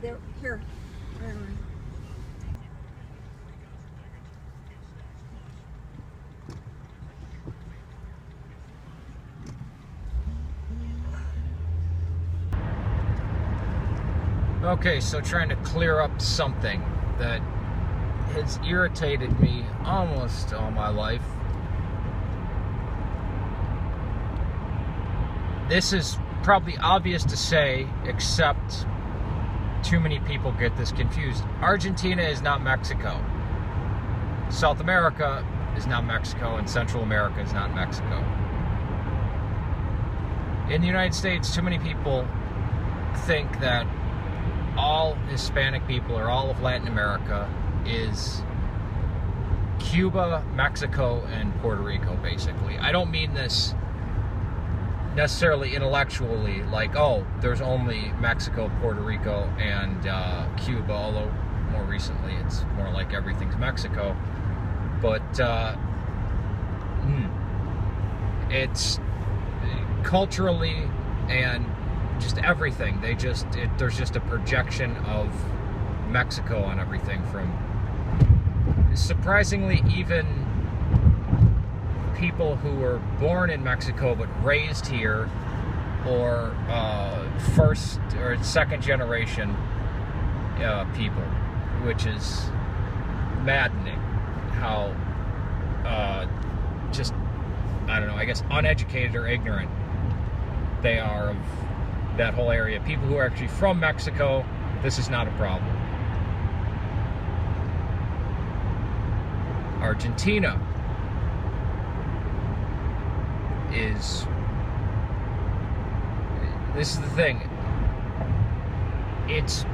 There, here. Okay, so trying to clear up something that has irritated me almost all my life. This is probably obvious to say, except too many people get this confused. Argentina is not Mexico. South America is not Mexico, and Central America is not Mexico. In the United States, too many people think that all Hispanic people or all of Latin America is Cuba, Mexico, and Puerto Rico, basically. I don't mean this necessarily intellectually, like, oh, there's only Mexico, Puerto Rico, and Cuba, although more recently it's more like everything's Mexico. But it's culturally and just everything. There's just a projection of Mexico on everything, from surprisingly even people who were born in Mexico but raised here, or first or second generation people, which is maddening how just, I don't know, I guess uneducated or ignorant they are of that whole area. People who are actually from Mexico, this is not a problem. Argentina is, this is the thing, it's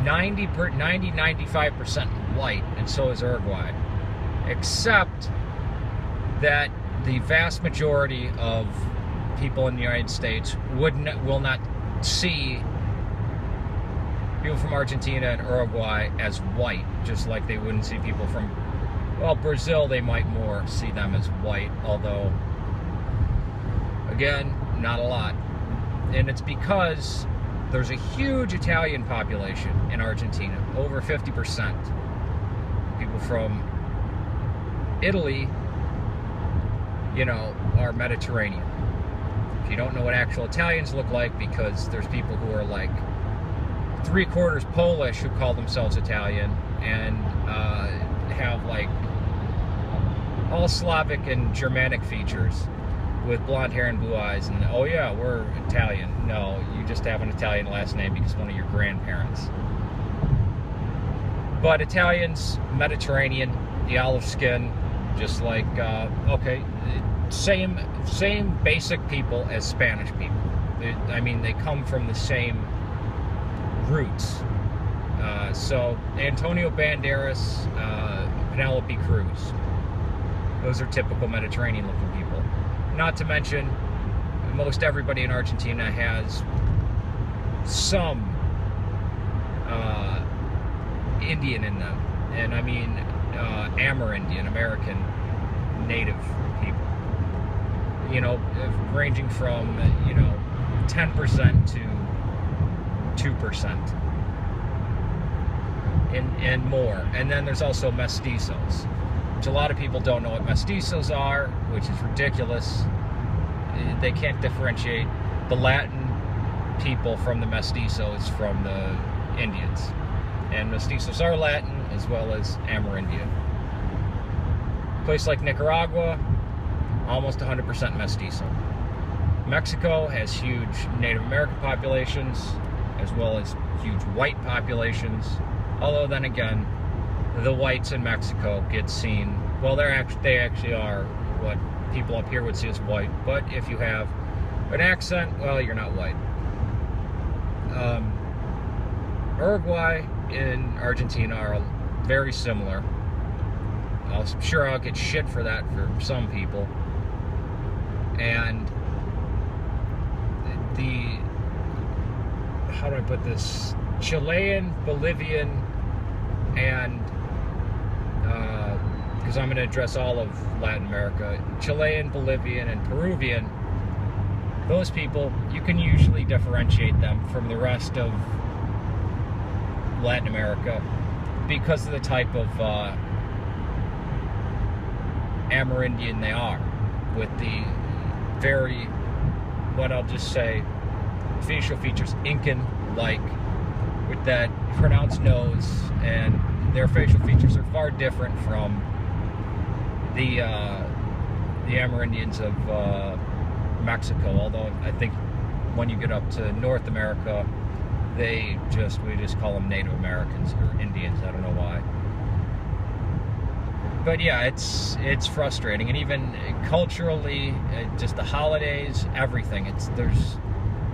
95% white, and so is Uruguay, except that the vast majority of people in the United States will not see people from Argentina and Uruguay as white, just like they wouldn't see people from, well, Brazil. They might more see them as white, although again, not a lot. And it's because there's a huge Italian population in Argentina, over 50%. People from Italy, you know, are Mediterranean. If you don't know what actual Italians look like, because there's people who are like 3/4 Polish who call themselves Italian, and have like all Slavic and Germanic features with blonde hair and blue eyes, and oh yeah, we're Italian. No, you just have an Italian last name because one of your grandparents. But Italians, Mediterranean, the olive skin, just like, okay, same basic people as Spanish people. I mean, they come from the same roots. So Antonio Banderas, Penelope Cruz, those are typical Mediterranean-looking people. Not to mention, most everybody in Argentina has some Indian in them, and I mean Amerindian, American native people. You know, ranging from 10% to 2%, and more. And then there's also mestizos, which a lot of people don't know what mestizos are, which is ridiculous. They can't differentiate the Latin people from the mestizos from the Indians. And mestizos are Latin as well as Amerindian. A place like Nicaragua, almost 100% mestizo. Mexico has huge Native American populations as well as huge white populations. Although then again, the whites in Mexico get seen, well, they actually are what people up here would see as white, but if you have an accent, well, you're not white. Uruguay and Argentina are very similar. I'm sure I'll get shit for that for some people. And the, how do I put this, Chilean, Bolivian, and because I'm going to address all of Latin America, Chilean, Bolivian, and Peruvian, those people, you can usually differentiate them from the rest of Latin America because of the type of Amerindian they are, with the very, what I'll just say, facial features Incan-like, with that pronounced nose, and their facial features are far different from the Amerindians of Mexico. Although I think when you get up to North America, we just call them Native Americans or Indians. I don't know why. But yeah, it's frustrating, and even culturally, just the holidays, everything. There's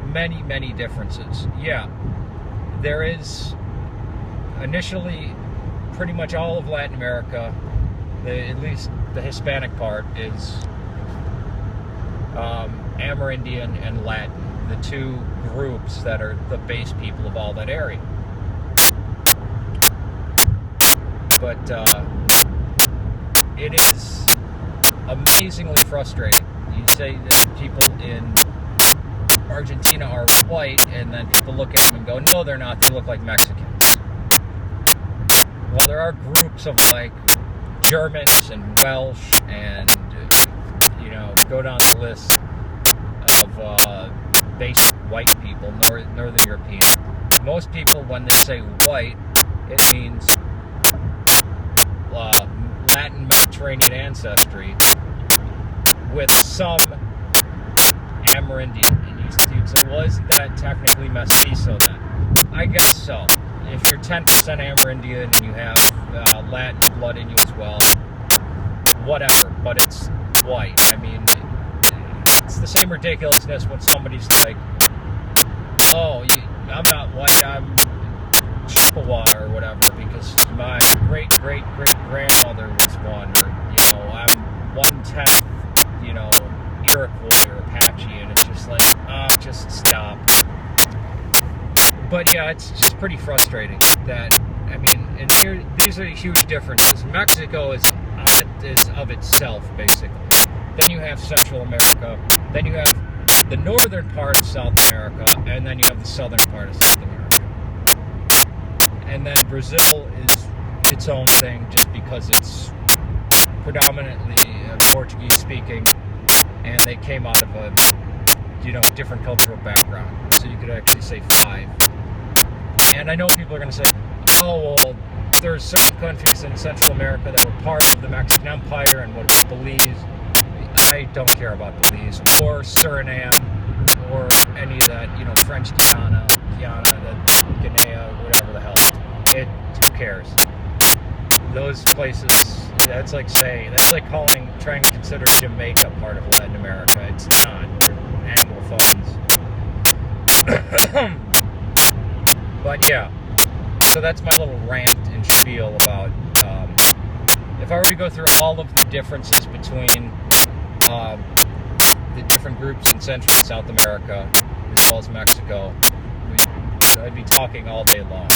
many differences. Yeah, there is initially pretty much all of Latin America, at least the Hispanic part, is Amerindian and Latin, the two groups that are the base people of all that area. But it is amazingly frustrating. You say that people in Argentina are white, and then people look at them and go, no, they're not, they look like Mexicans. Well, there are groups of like Germans and Welsh and, you know, go down the list of basic white people, Northern European. Most people, when they say white, it means Latin Mediterranean ancestry with some Amerindian. And you'd say, well, isn't that technically mestizo then? I guess so. If you're 10% Amerindian and you have Latin blood in you as well, whatever, but it's white. I mean, it's the same ridiculousness when somebody's like, oh, I'm not white, I'm Chippewa or whatever, because my great-great-great-grandmother was one, or, you know, I'm 1/10, you know, Iroquois or Apache, and it's just like, just stop. But yeah, it's just pretty frustrating that, I mean, and these are huge differences. Mexico is of itself, basically. Then you have Central America, then you have the northern part of South America, and then you have the southern part of South America. And then Brazil is its own thing, just because it's predominantly Portuguese speaking, and they came out of a, you know, different cultural background. So you could actually say 5. And I know people are going to say, oh, well, there's certain countries in Central America that were part of the Mexican Empire, and what about Belize? I don't care about Belize, or Suriname, or any of that, you know, French Guiana, Guinea, whatever the hell. Who cares? Those places, that's like trying to consider Jamaica part of Latin America. It's not. Anglophones. But yeah, so that's my little rant and spiel about, if I were to go through all of the differences between the different groups in Central and South America, as well as Mexico, I'd be talking all day long.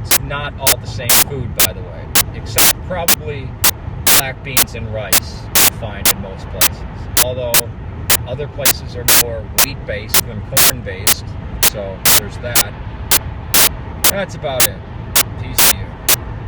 It's not all the same food, by the way, except probably black beans and rice you find in most places. Although other places are more wheat-based than corn-based, so there's that. That's about it.